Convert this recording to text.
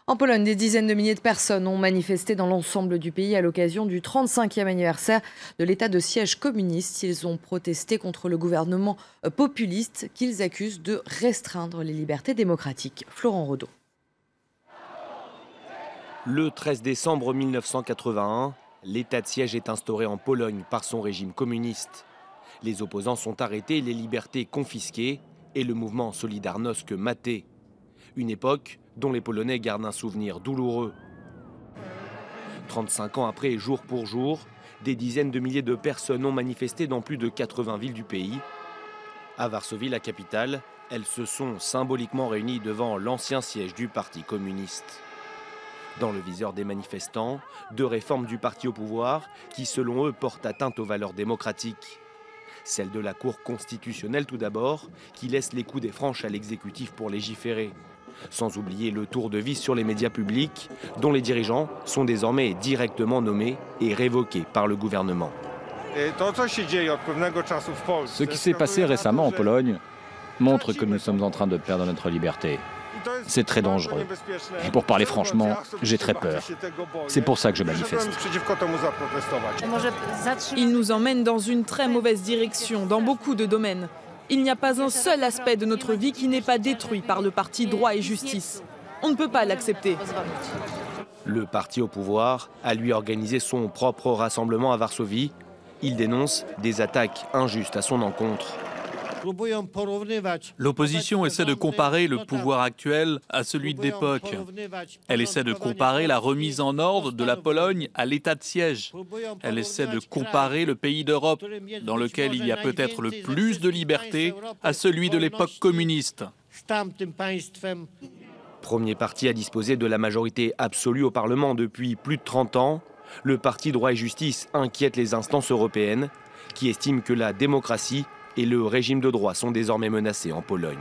En Pologne, des dizaines de milliers de personnes ont manifesté dans l'ensemble du pays à l'occasion du 35e anniversaire de l'état de siège communiste. Ils ont protesté contre le gouvernement populiste qu'ils accusent de restreindre les libertés démocratiques. Florent Rodeau. Le 13 décembre 1981, l'état de siège est instauré en Pologne par son régime communiste. Les opposants sont arrêtés, les libertés confisquées et le mouvement Solidarnosc maté. Une époque dont les Polonais gardent un souvenir douloureux. 35 ans après, jour pour jour, des dizaines de milliers de personnes ont manifesté dans plus de 80 villes du pays. À Varsovie, la capitale, elles se sont symboliquement réunies devant l'ancien siège du Parti communiste. Dans le viseur des manifestants, deux réformes du parti au pouvoir qui, selon eux, portent atteinte aux valeurs démocratiques. Celle de la Cour constitutionnelle tout d'abord, qui laisse les coups des franches à l'exécutif pour légiférer. Sans oublier le tour de vis sur les médias publics, dont les dirigeants sont désormais directement nommés et révoqués par le gouvernement. Ce qui s'est passé récemment en Pologne montre que nous sommes en train de perdre notre liberté. C'est très dangereux. Et pour parler franchement, j'ai très peur. C'est pour ça que je manifeste. Il nous emmène dans une très mauvaise direction, dans beaucoup de domaines. Il n'y a pas un seul aspect de notre vie qui n'est pas détruit par le parti droit et justice. On ne peut pas l'accepter. Le parti au pouvoir a lui organisé son propre rassemblement à Varsovie. Il dénonce des attaques injustes à son encontre. L'opposition essaie de comparer le pouvoir actuel à celui de l'époque. Elle essaie de comparer la remise en ordre de la Pologne à l'état de siège. Elle essaie de comparer le pays d'Europe, dans lequel il y a peut-être le plus de liberté, à celui de l'époque communiste. Premier parti à disposer de la majorité absolue au Parlement depuis plus de 30 ans, le parti Droit et Justice inquiète les instances européennes qui estiment que la démocratie et le régime de droit sont désormais menacés en Pologne.